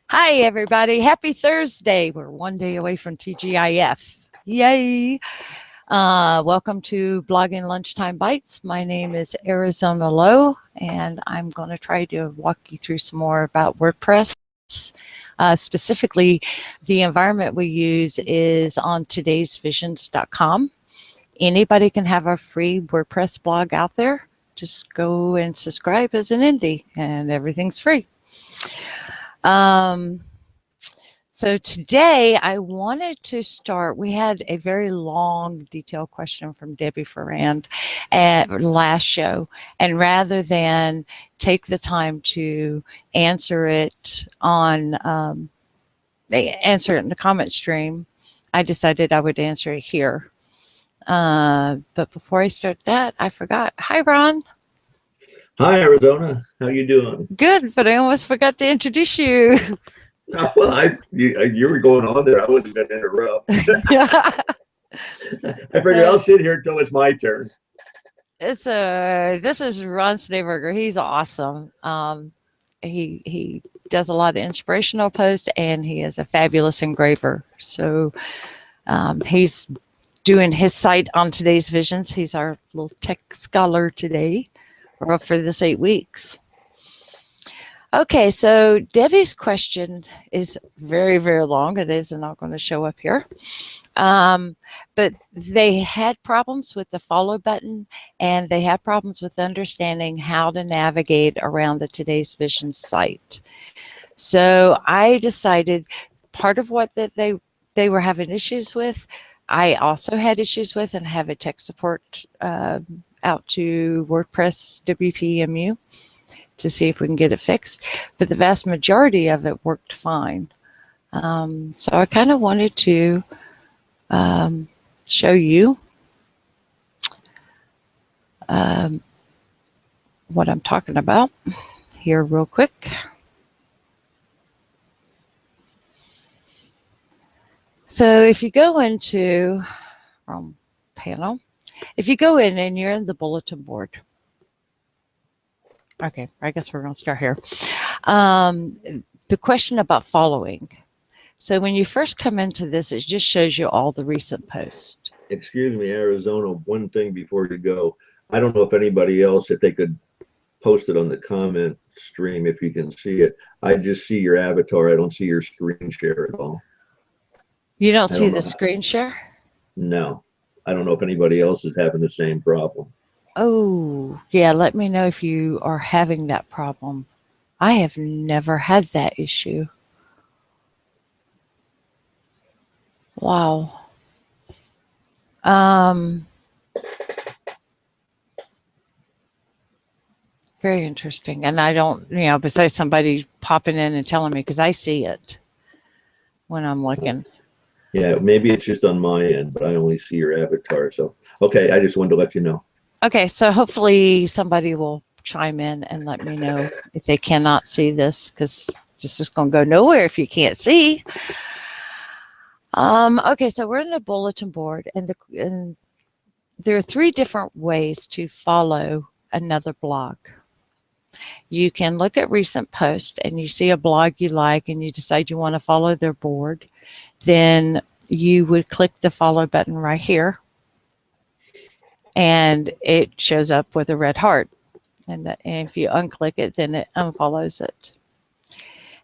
Hi, everybody. Happy Thursday. We're one day away from TGIF. Yay. Welcome to Blogging Lunchtime Bytes. My name is Arizona Lowe, and I'm going to try to walk you through some more about WordPress. Specifically, the environment we use is on todaysvisions.com. Anybody can have a free WordPress blog out there. Just go and subscribe as an indie, and everything's free. So today I wanted to start, we had a very long detailed question from Debbie Forand at last show, and rather than take the time to answer it on, answer it in the comment stream, I decided I would answer it here. But before I start that, I forgot. Hi, Ron. Hi, Arizona. How you doing? Good, but I almost forgot to introduce you. Well, you were going on there. I wasn't going to interrupt. I figured I'll sit here until it's my turn. This is Ron Snayberger. He's awesome. He does a lot of inspirational posts, and he is a fabulous engraver. So he's doing his site on Today's Visions. He's our little tech scholar today, or for this 8 weeks. Okay, so Debbie's question is very, very long. It is not going to show up here. But they had problems with the follow button, and they had problems with understanding how to navigate around the Today's Vision site. So I decided part of what that they were having issues with, I also had issues with, and have a tech support out to WordPress WPMU to see if we can get it fixed. But the vast majority of it worked fine. So I kind of wanted to show you what I'm talking about here real quick. So if you go into wrong panel, if you go in and you're in the bulletin board. Okay, I guess we're going to start here. The question about following. So when you first come into this, it just shows you all the recent posts. Excuse me, Arizona, one thing before you go. I don't know if anybody else, if they could post it on the comment stream, if you can see it. I just see your avatar. I don't see your screen share at all. You don't see the screen share? No. I don't know if anybody else is having the same problem. Oh, yeah, let me know if you are having that problem. I have never had that issue. Wow. Very interesting. And I don't, besides somebody popping in and telling me, because I see it when I'm looking. Yeah, maybe it's just on my end, but I only see your avatar. So, okay, I just wanted to let you know. Okay, so hopefully somebody will chime in and let me know if they cannot see this, because this is going to go nowhere if you can't see. Okay, so we're in the bulletin board, and there are 3 different ways to follow another blog. You can look at recent posts, and you see a blog you like, and you decide you want to follow their board. Then you would click the follow button right here, and it shows up with a red heart. And if you unclick it, then it unfollows it.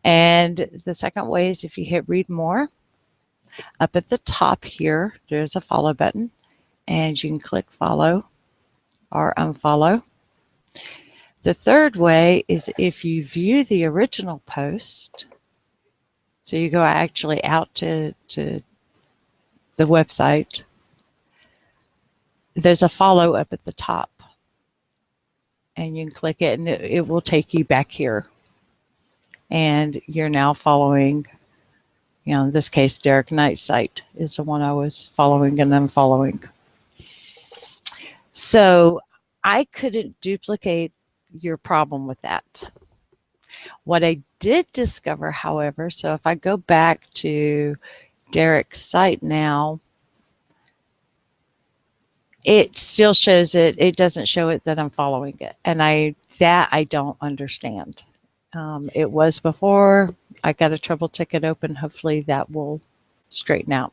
And the second way is if you hit read more, up at the top here, there's a follow button, and you can click follow or unfollow. The third way is if you view the original post, so you go actually out to the website, there's a follow up at the top, and you can click it, and it will take you back here. And you're now following, in this case, Derek Knight's site is the one I was following and unfollowing. So I couldn't duplicate your problem with that. What I did discover, however, so if I go back to Derek's site now, it still shows it. It doesn't show it that I'm following it. And I don't understand. It was before. I got a trouble ticket open. Hopefully that will straighten out.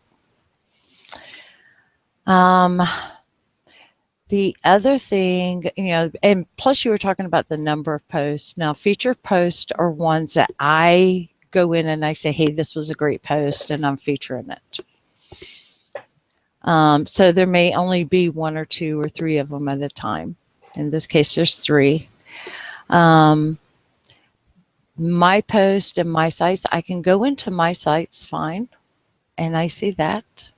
The other thing, and plus you were talking about the number of posts. Now, featured posts are ones that I go in and I say, hey, this was a great post, and I'm featuring it. So there may only be 1 or 2 or 3 of them at a time. In this case, there's 3. My post and my sites, I can go into my sites fine, and I see that.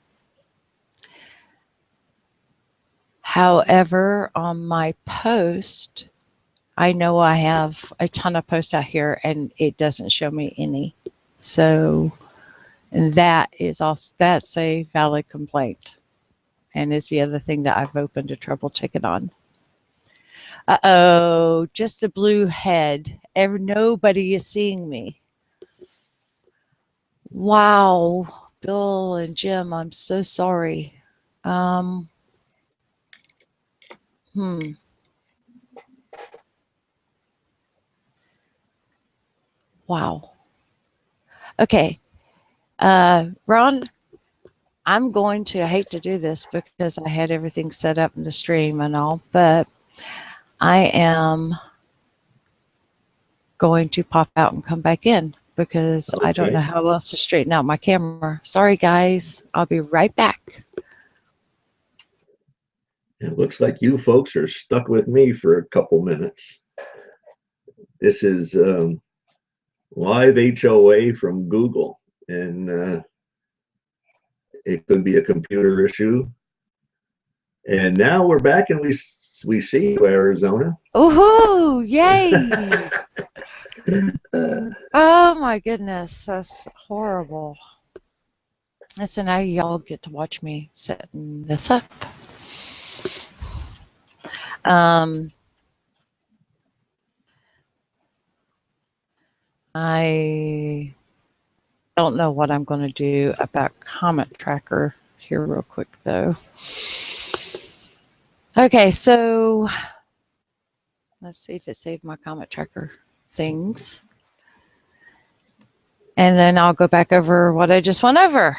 However, on my post, I know I have a ton of posts out here and it doesn't show me any. So that's a valid complaint. And is the other thing that I've opened a trouble ticket on. Uh-oh, just a blue head. Nobody is seeing me. Wow, Bill and Jim, I'm so sorry. Wow. Okay. Ron, I hate to do this because I had everything set up in the stream and all, but I am going to pop out and come back in because I don't know how else to straighten out my camera. Sorry, guys. I'll be right back. It looks like you folks are stuck with me for a couple minutes. This is live HOA from Google, and it could be a computer issue. And now we're back, and we see you, Arizona. Ooh, yay! Oh my goodness, that's horrible. And so now y'all get to watch me setting this up. I don't know what I'm going to do about comment tracker here real quick though. Okay, so let's see if it saved my comment tracker things. And then I'll go back over what I just went over.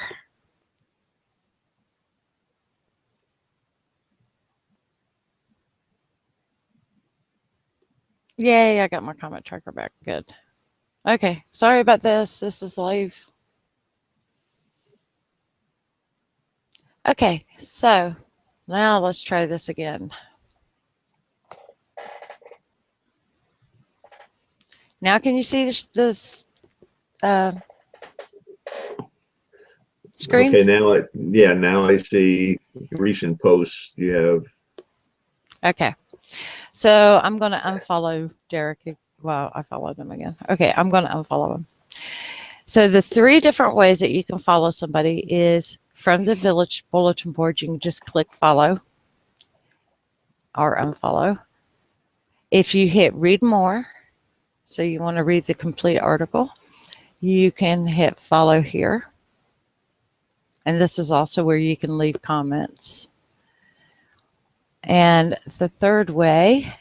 Yay, I got my comment tracker back. Good. Okay, sorry about this. This is live. Okay, so now let's try this again. Now can you see this screen? Okay, now I see recent posts you have. Okay, so I'm going to unfollow Derek. Well, I followed him again. Okay, I'm going to unfollow him. So the 3 different ways that you can follow somebody is from the Village bulletin board. You can just click follow or unfollow. If you hit read more, so you want to read the complete article, you can hit follow here. And this is also where you can leave comments. And the 3rd way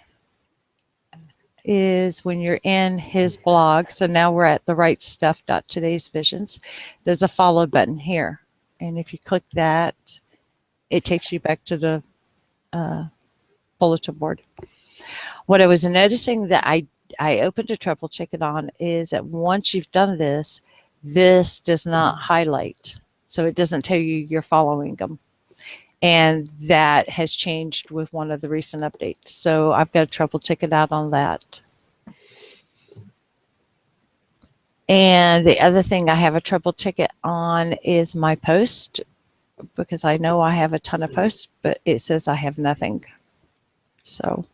is when you're in his blog. So now we're at the right stuff.today's visions. There's a follow button here. And if you click that, it takes you back to the bulletin board. What I was noticing that I opened a trouble ticket on is that once you've done this, this does not highlight. So it doesn't tell you you're following them. And that has changed with one of the recent updates. So I've got a trouble ticket out on that. And the other thing I have a trouble ticket on is my post, because I know I have a ton of posts, but it says I have nothing. So,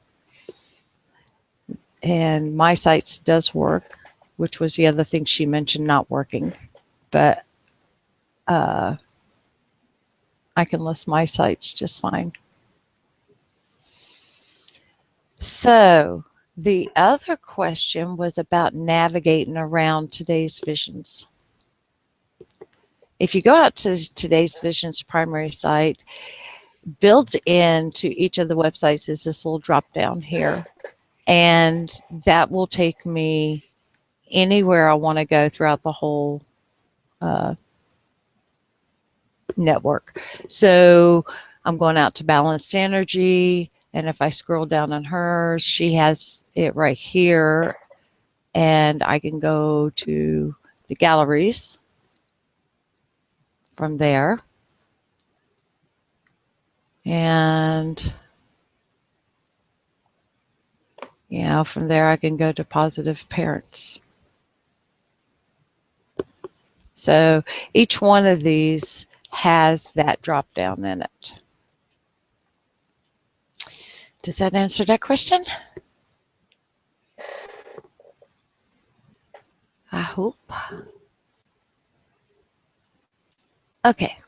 and my sites does work, which was the other thing she mentioned not working. But I can list my sites just fine. So the other question was about navigating around today's visions. If you go out to today's visions primary site, built into each of the websites is this little drop down here. And that will take me anywhere I want to go throughout the whole network. So I'm going out to balanced energy. And if I scroll down on hers, she has it right here. And I can go to the galleries from there. And, you know, from there I can go to positive parents. So each one of these has that drop down in it. Does that answer that question? I hope. Okay.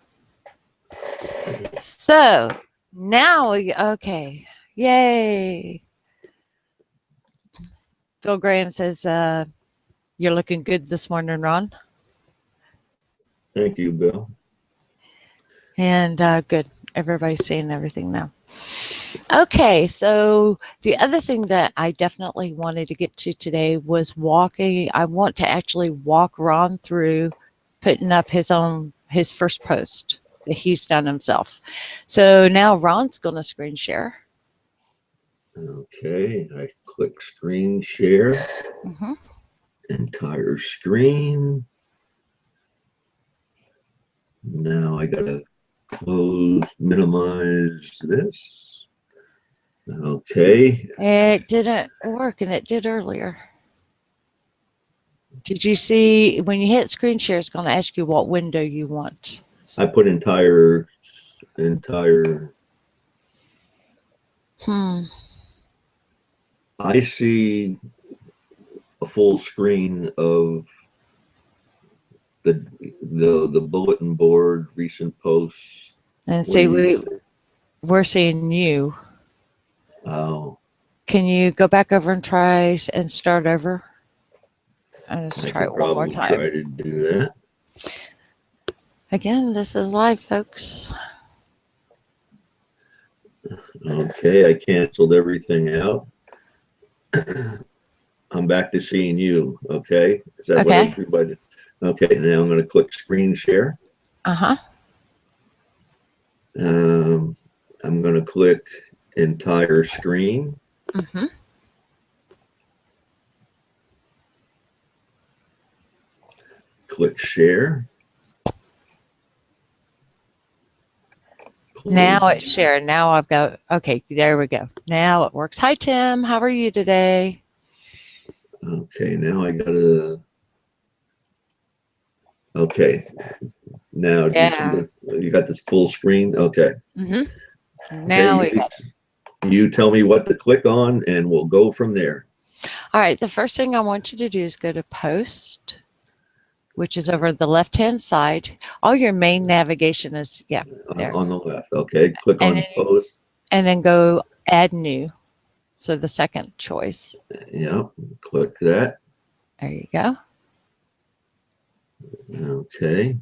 So now okay. Yay. Phil Graham says, you're looking good this morning, Ron. Thank you, Bill. And good. Everybody's seeing everything now. Okay, so the other thing that I definitely wanted to get to today was walking. I want to actually walk Ron through putting up his first post that he's done himself. So now Ron's going to screen share. Okay, I click screen share. Entire screen. Now I gotta close, minimize this. Okay. It didn't work, and it did earlier. Did you see when you hit screen share, it's going to ask you what window you want? I put entire. I see a full screen of the bulletin board, recent posts. And see, we're seeing you. Oh. Can you go back over and try and start over? Let's try it one more time. Try to do that. Again, this is live, folks. Okay, I canceled everything out. I'm back to seeing you. Okay, is that what everybody? Okay, now I'm going to click screen share. I'm going to click entire screen. Click share. Close. Now it's shared. Now I've got, okay, there we go. Now it works. Hi, Tim. How are you today? Okay, now I gotta, okay. Now you got this full screen? Okay. Now okay, you tell me what to click on and we'll go from there. All right, the first thing I want you to do is go to post, which is over the left-hand side. All your main navigation is, there. On the left, okay. Click on post. And then go add new. So the second choice. Yeah, click that. There you go. Okay.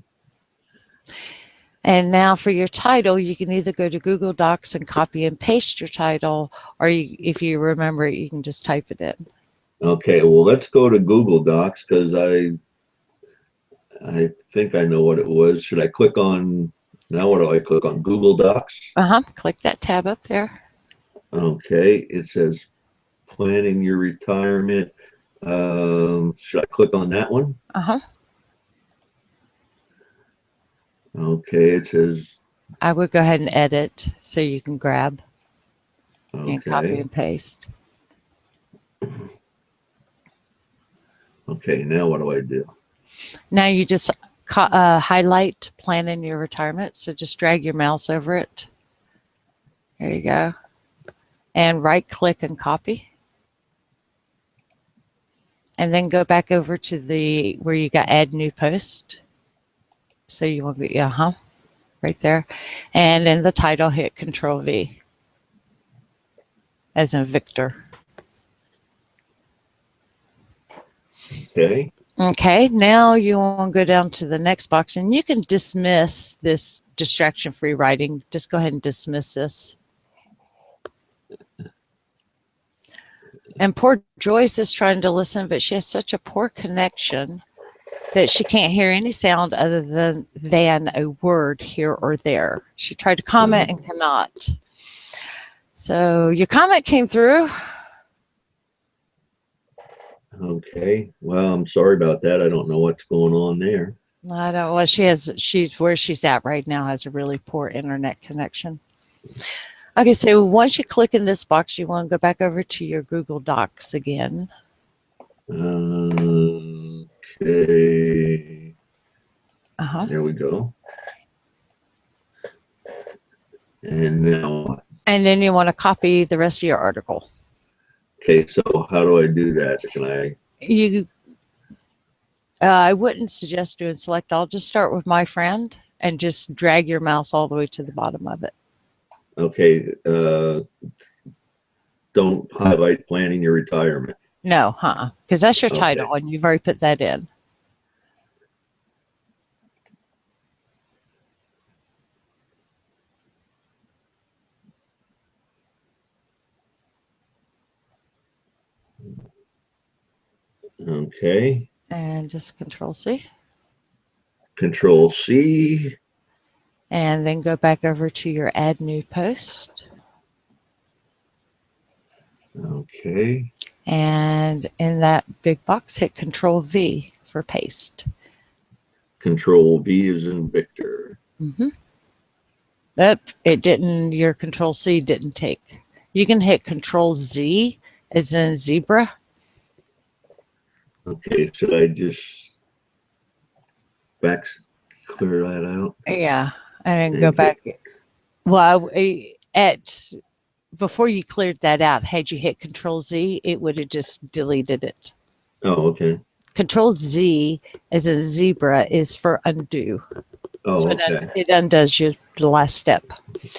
And now for your title, you can either go to Google Docs and copy and paste your title, or if you remember it, you can just type it in. Okay, well, let's go to Google Docs because I think I know what it was. Should I click on, now what do I click on? Google Docs? Click that tab up there. Okay, it says planning your retirement. Should I click on that one? Okay, it says. I would go ahead and edit so you can grab and copy and paste. Okay, now what do I do? Now you just highlight planning your retirement. So just drag your mouse over it. There you go. And right click and copy. And then go back over to where you got add new post. So you want to be, right there. And in the title, hit Control V as in Victor. Okay. Okay, now you want to go down to the next box and you can dismiss this distraction-free writing. Just go ahead and dismiss this. And poor Joyce is trying to listen, but she has such a poor connection that she can't hear any sound other than a word here or there. She tried to comment and cannot. So your comment came through. Okay. Well, I'm sorry about that. I don't know what's going on there. I don't. Well, she's where she's at right now has a really poor internet connection. Okay, so once you click in this box, you want to go back over to your Google Docs again. Okay. There we go. And now what? And then you want to copy the rest of your article. Okay, so how do I do that? Can I wouldn't suggest doing select all. Just start with my friend and just drag your mouse all the way to the bottom of it. Okay. Don't highlight planning your retirement. No, because that's your title and you've already put that in. Okay. And just Control C. Control C. And then go back over to your add new post. Okay. And in that big box, hit Control V for paste. Control V is in Victor. It didn't, your Control C didn't take. You can hit Control Z as in zebra. Okay, should I just clear that out? Yeah, and then go back. Well, before you cleared that out, had you hit Control Z, it would have just deleted it. Oh, okay. Control Z as a zebra is for undo. Oh, so okay. It undoes the last step.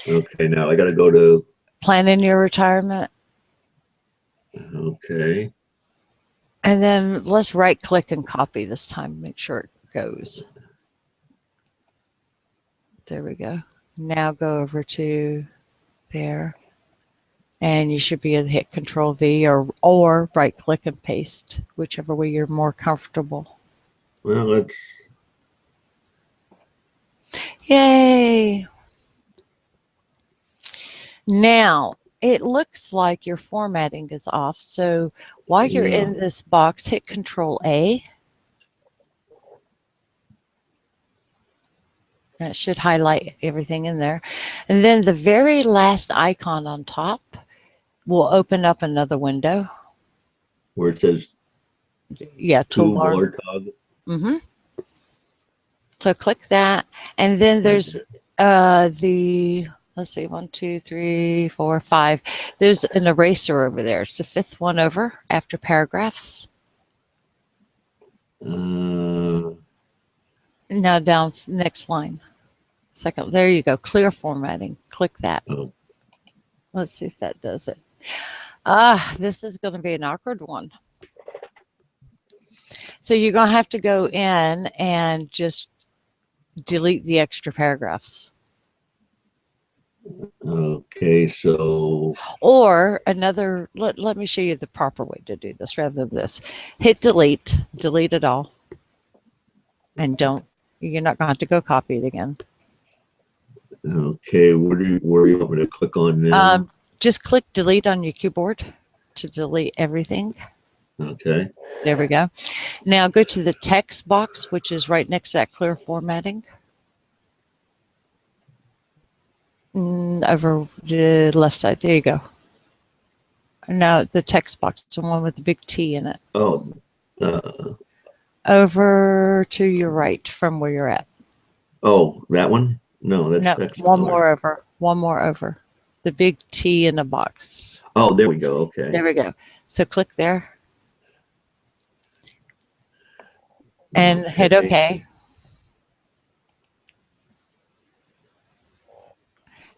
Okay, now I got to go to planning your retirement. Okay. And then let's right click and copy this time. Make sure it goes. There we go. Now go over to there. And you should be able to hit Control V or right click and paste, whichever way you're more comfortable. Well, let's. Yay. Now, it looks like your formatting is off. So while you're in this box, hit Control A. That should highlight everything in there. And then the very last icon on top will open up another window. Where it says toolbar. So click that. And then there's let's see, 1, 2, 3, 4, 5. There's an eraser over there. It's the fifth one over after paragraphs. Now down next line. Second, there you go. Clear formatting. Click that. Let's see if that does it. This is going to be an awkward one. So you're going to have to go in and just delete the extra paragraphs. Okay, so. Or another, let me show you the proper way to do this rather than this. Hit delete it all. And you're not going to have to go copy it again. Okay, where do you want me to click on now? Just click delete on your keyboard to delete everything. Okay. There we go. Now go to the text box, which is right next to that clear formatting. Over the left side. There you go. Now the text box, the one with the big T in it. Over to your right from where you're at. Oh, that one? No, that's text. One more over. One more over. The big T in the box. Oh, there we go. Okay. There we go. So click there. And hit OK.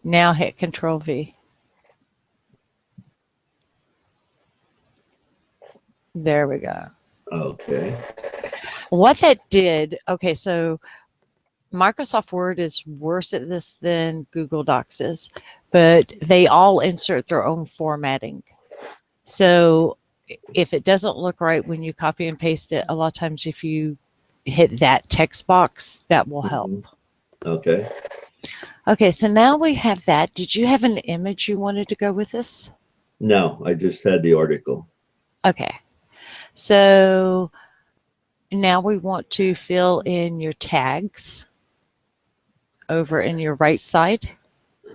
Now hit Control V. There we go. Okay. What that did, okay, so Microsoft Word is worse at this than Google Docs is, but they all insert their own formatting. So if it doesn't look right when you copy and paste it, a lot of times if you hit that text box, that will help. Okay. Okay, so now we have that. Did you have an image you wanted to go with this? No, I just had the article. Okay, so now we want to fill in your tags over in your right side.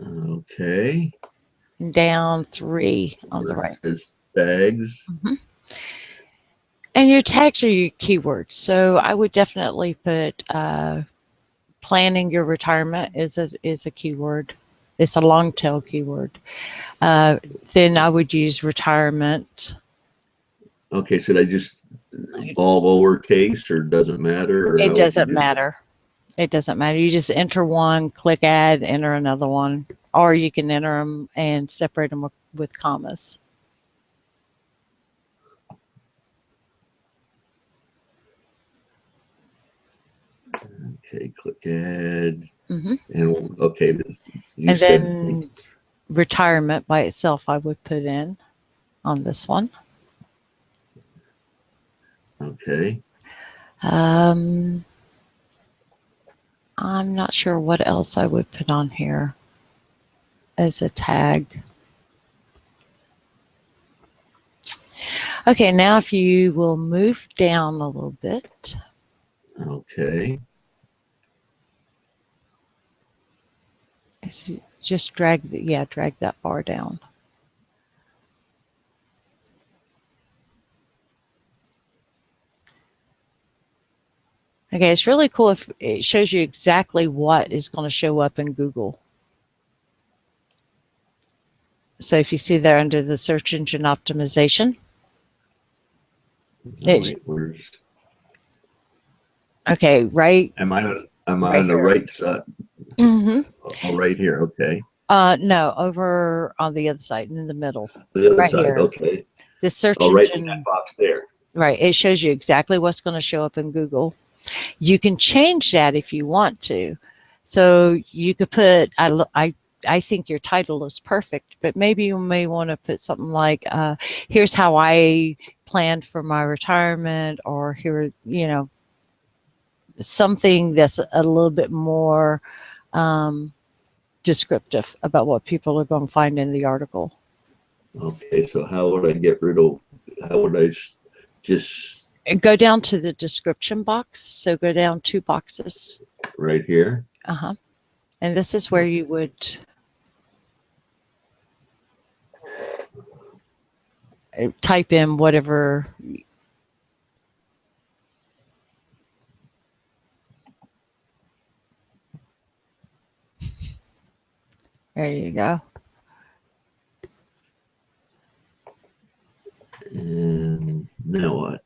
Okay. Down 3 on the right. It's tags. And your tags are your keywords. So I would definitely put planning your retirement is a keyword. It's a long tail keyword. Then I would use retirement. Okay, so I just all lowercase or doesn't matter? Or It doesn't matter. It doesn't matter. You just enter one, click add, enter another one, or you can enter them and separate them with commas. Okay, click add. Mm-hmm. And okay, and then retirement by itself, I would put in on this one. Okay. I'm not sure what else I would put on here as a tag. Okay, now if you will move down a little bit. Okay. Just drag that bar down. Okay, it's really cool if it shows you exactly what is going to show up in Google. So if you see there under the search engine optimization. Okay, right. Am I on the right side? Mm-hmm. Oh, right here. Okay. No, over on the other side, in the middle. The other right side. Here. Okay. The search right engine. in that box there. Right. It shows you exactly what's going to show up in Google. You can change that if you want to. So you could put, I think your title is perfect, but maybe you may want to put something like, here's how I planned for my retirement, or here, something that's a little bit more descriptive about what people are going to find in the article. Okay, so how would I just go down to the description box? So go down 2 boxes. Right here? Uh-huh. And this is where you would type in whatever. There you go. And now what?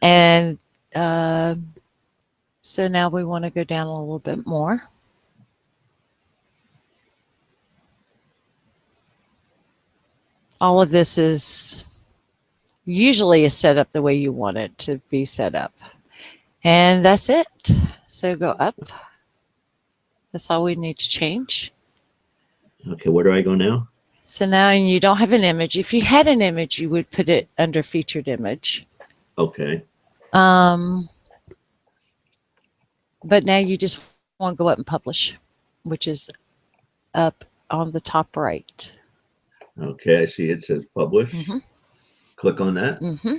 And so now we want to go down a little bit more. All of this is usually set up the way you want it to be set up. And that's it. So go up. That's all we need to change. Okay, where do I go now? So now you don't have an image. If you had an image, you would put it under featured image. Okay. But now you just want to go up and publish, which is up on the top right. Okay, I see it says publish. Mm-hmm. Click on that. Mm-hmm.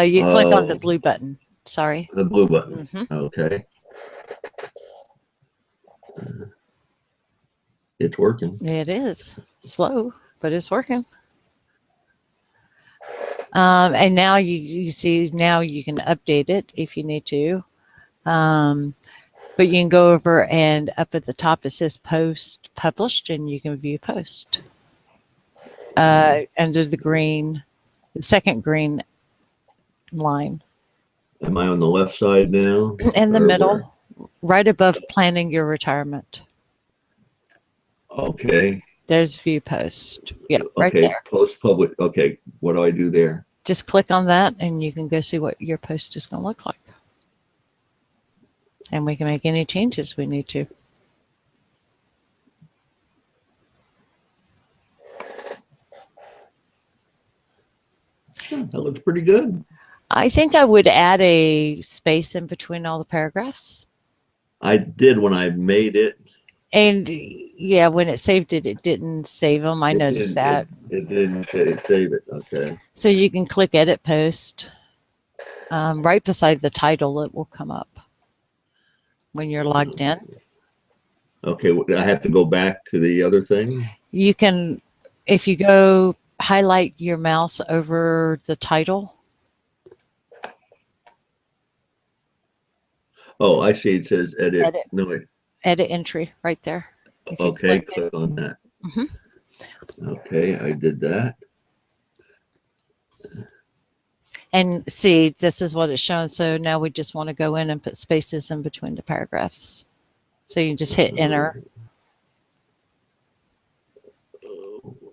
You click on the blue button. Sorry. The blue button. Mm-hmm. Okay. It's working. It is slow, but it's working. And now you see, now you can update it if you need to. But you can go over and up at the top it says post published, and you can view post. Under the second green line. Am I on the left side now? In the middle, right above planning your retirement. Okay. There's view post. Yeah, right there. Post public. Okay, what do I do there? Just click on that and you can go see what your post is going to look like. And we can make any changes we need to. That looks pretty good. I think I would add a space in between all the paragraphs. I did when I made it. And yeah, when it saved it, it didn't save them. I noticed that. It didn't save it. Okay. So you can click Edit Post. Right beside the title, it will come up when you're logged in. Okay, I have to go back to the other thing. You can, if you go highlight your mouse over the title. Oh, I see. It says edit. No, wait. Edit entry right there. Okay, click on that. Mm-hmm. Okay, I did that. And see, this is what it's showing. So now we just want to go in and put spaces in between the paragraphs. So you just hit enter.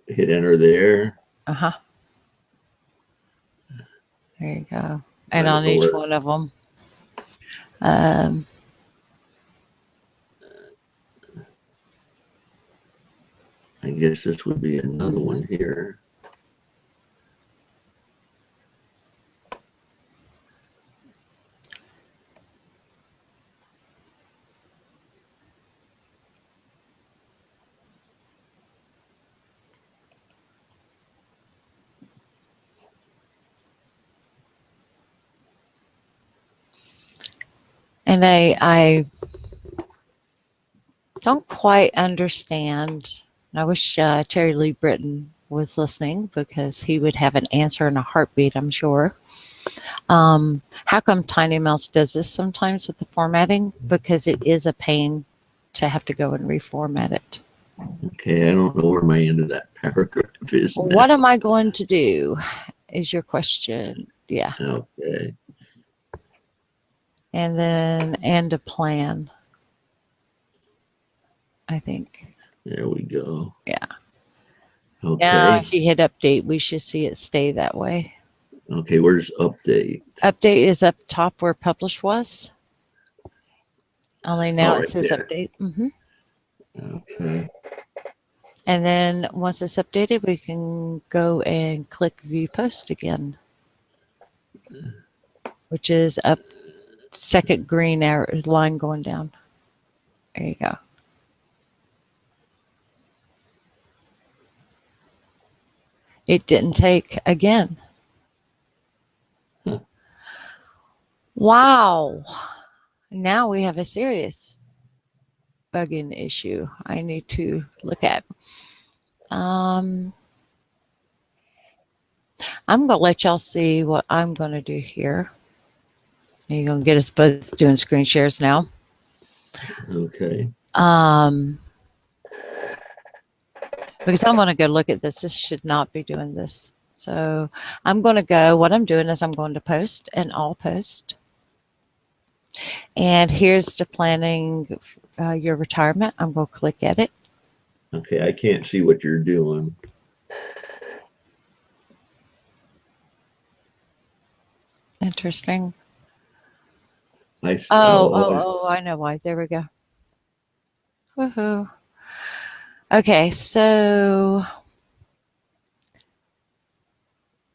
Hit enter there. Uh-huh. There you go. And on each one of them. I guess this would be another one here. And I don't quite understand. I wish Terry Lee Britton was listening, because he would have an answer in a heartbeat, I'm sure. How come Tiny Mouse does this sometimes with the formatting? Because it is a pain to have to go and reformat it. Okay, I don't know where my end of that paragraph is now. What am I going to do is your question. Yeah. Okay. And then and a plan, I think. There we go. Yeah. Okay. Now if you hit update, we should see it stay that way. Okay, where's update? Update is up top where publish was. Only now it says there. update. Okay. And then once it's updated, we can go and click view post again, which is up, second green arrow line going down. There you go. It didn't take again. Huh. Wow. Now we have a serious bugging issue I need to look at. I'm going to let y'all see what I'm going to do here. You're going to get us both doing screen shares now. Okay. Because I'm going to go look at this. This should not be doing this. So I'm going to go, what I'm doing is I'm going to post and all post. And here's the planning your retirement. I'm going to click edit. Okay, I can't see what you're doing. Interesting. I know why. There we go. Woohoo. Okay, so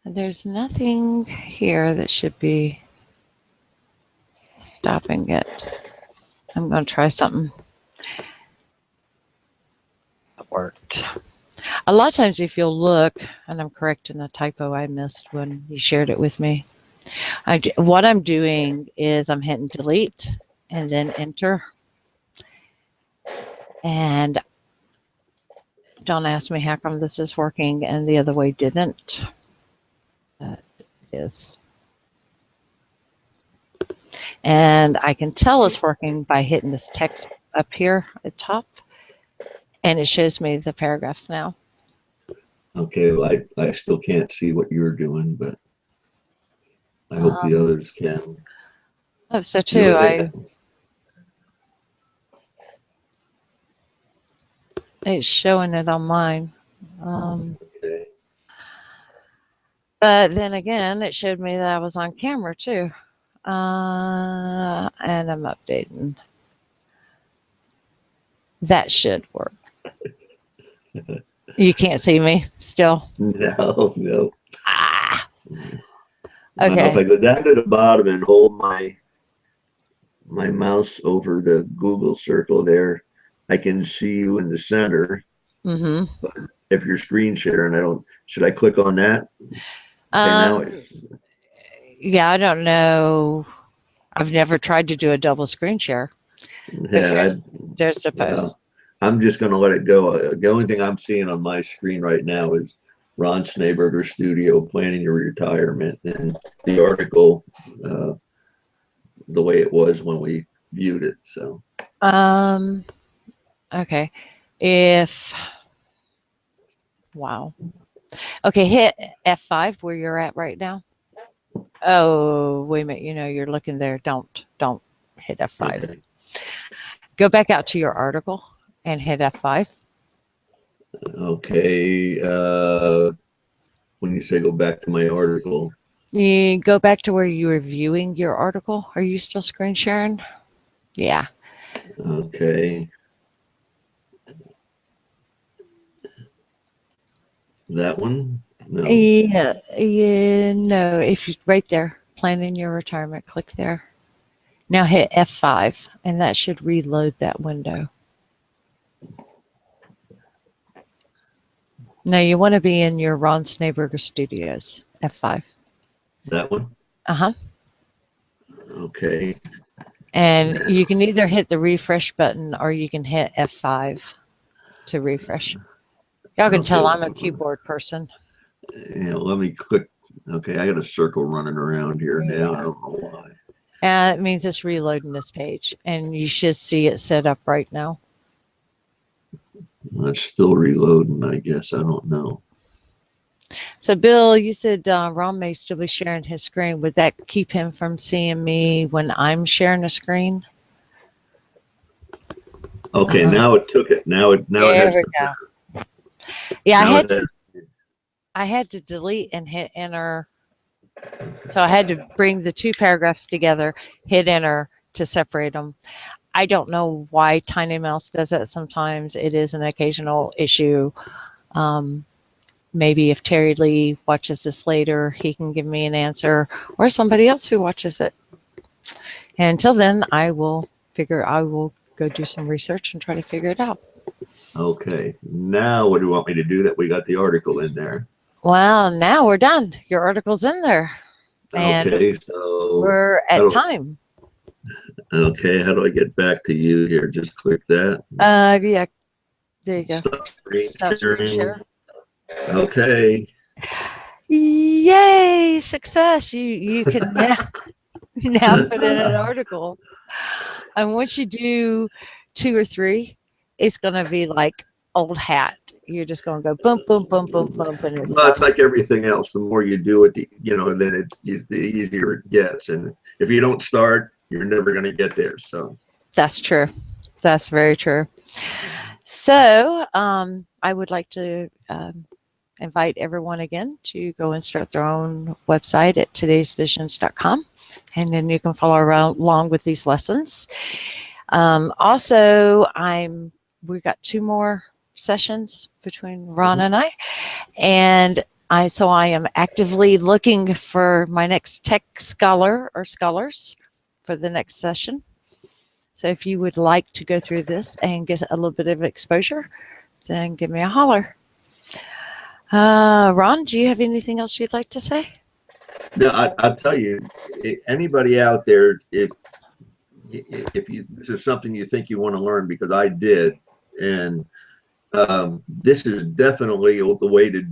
there's nothing here that should be stopping it. I'm going to try something. It worked. A lot of times if you'll look, and I'm correcting a typo I missed when you shared it with me, what I'm doing is I'm hitting delete and then enter. And don't ask me how come this is working and the other way didn't. It is. And I can tell it's working by hitting this text up here at the top. And it shows me the paragraphs now. Okay, well, I still can't see what you're doing, but I hope the others can. Oh, so too, it's showing it on mine. Okay. But then again, it showed me that I was on camera too. And I'm updating. That should work. You can't see me still? No. Ah. Now, if Okay. I go down to the bottom and hold my mouse over the Google circle there, I can see you in the center. Mm-hmm. But if you're screen sharing, I don't, should I click on that? Okay, now Um, it's, yeah, I don't know. I've never tried to do a double screen share, but yeah, there's the well, post. I'm just going to let it go. The only thing I'm seeing on my screen right now is Ron Snayberger Studio planning your retirement and the article, uh, the way it was when we viewed it. So, Um, okay. If wow. Okay, hit F5 where you're at right now. Oh, wait a minute. You know, you're looking there. Don't hit F5. okay. Go back out to your article and hit F5. Okay. When you say go back to my article, You go back to where you were viewing your article. Are you still screen sharing? Yeah. okay. That one? No. Yeah. Yeah. No, if you right there, planning your retirement, click there. Now hit F5 and that should reload that window. No, you want to be in your Ron Snayberger Studios. F5. That one? Uh-huh. Okay. And you can either hit the refresh button or you can hit F5 to refresh. Y'all can Okay. tell I'm a keyboard person. Yeah, let me click. Okay, I got a circle running around here now. I Yeah. don't know why. And it means it's reloading this page. And you should see it set up right now. It's still reloading, I guess. I don't know. So, Bill, you said Ron may still be sharing his screen. Would that keep him from seeing me when I'm sharing a screen? Okay, now it took it. Now it There has we to, go. Yeah, now it has, I had to delete and hit enter. So I had to bring the two paragraphs together, hit enter to separate them. I don't know why Tiny Mouse does that sometimes. It is an occasional issue. Maybe if Terry Lee watches this later, he can give me an answer, or somebody else who watches it. And until then, I will go do some research and try to figure it out. okay. Now what do you want me to do that we got the article in there? Well, now we're done. Your article's in there. And Okay, so we're at time. okay, how do I get back to you here? Just click that. Yeah, there you go. Stop screen Stop screen share. Okay. Yay, success. You can now put in an article. And once you do 2 or 3, it's going to be like old hat. You're just going to go boom, boom, boom, boom, boom, and it's Well, it's done. like everything else. The more you do it, then the easier it gets. And if you don't start, you're never going to get there. So That's true. That's very true. So I would like to invite everyone again to go and start their own website at todaysvisions.com. And then you can follow along with these lessons. Also, we've got 2 more sessions between Ron and I. And I am actively looking for my next tech scholar or scholars for the next session. So if you would like to go through this and get a little bit of exposure, then give me a holler. Ron, do you have anything else you'd like to say? no, I'll tell you, anybody out there, if this is something you think you want to learn, because I did, and this is definitely the way to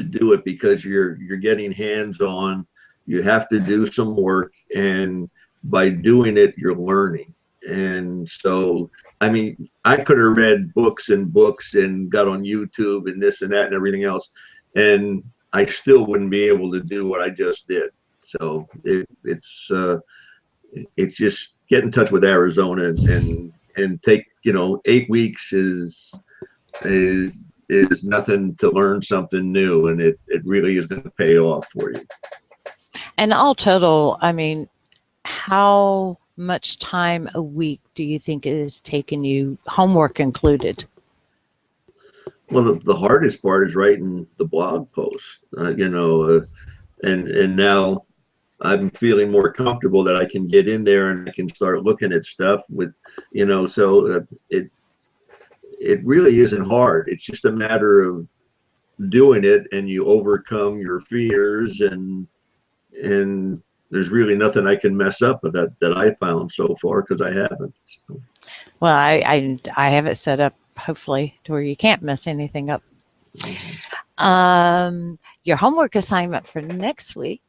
do it, because you're getting hands-on. You have to do some work, and by doing it, you're learning. And so, I mean, I could have read books and books and got on YouTube and this and that and everything else, and I still wouldn't be able to do what I just did. So it's just get in touch with Arizona and take 8 weeks is nothing to learn something new, and it really is going to pay off for you. And all total, I mean, how much time a week do you think it is taking you, homework included? Well, the hardest part is writing the blog post, and now I'm feeling more comfortable that I can get in there and I can start looking at stuff with, so it really isn't hard. It's just a matter of doing it, and you overcome your fears, and there's really nothing I can mess up with that I found so far, because I haven't. So. Well, I have it set up hopefully to where you can't mess anything up. Your homework assignment for next week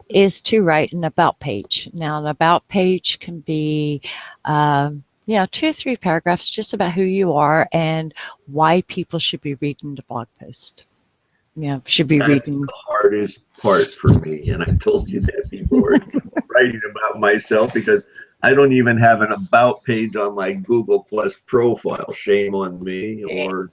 is to write an about page. Now, an about page can be, 2 or 3 paragraphs just about who you are and why people should be reading the blog post. Should be reading. The hardest part for me, and I told you that before, writing about myself, because I don't even have an about page on my Google Plus profile. Shame on me, or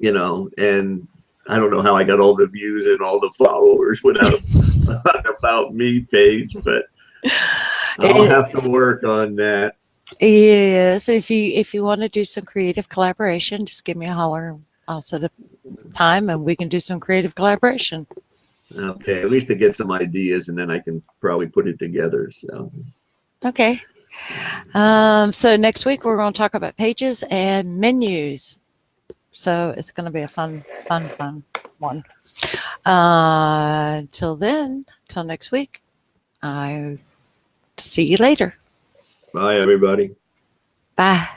and I don't know how I got all the views and all the followers without an about me page, but I'll have to work on that. Yes, if you want to do some creative collaboration, just give me a holler. I'll set up time and we can do some creative collaboration. Okay, at least to get some ideas, and then I can probably put it together. So. Okay. So next week we're going to talk about pages and menus. So it's going to be a fun one. Till then, till next week, I see you later. Bye, everybody. Bye.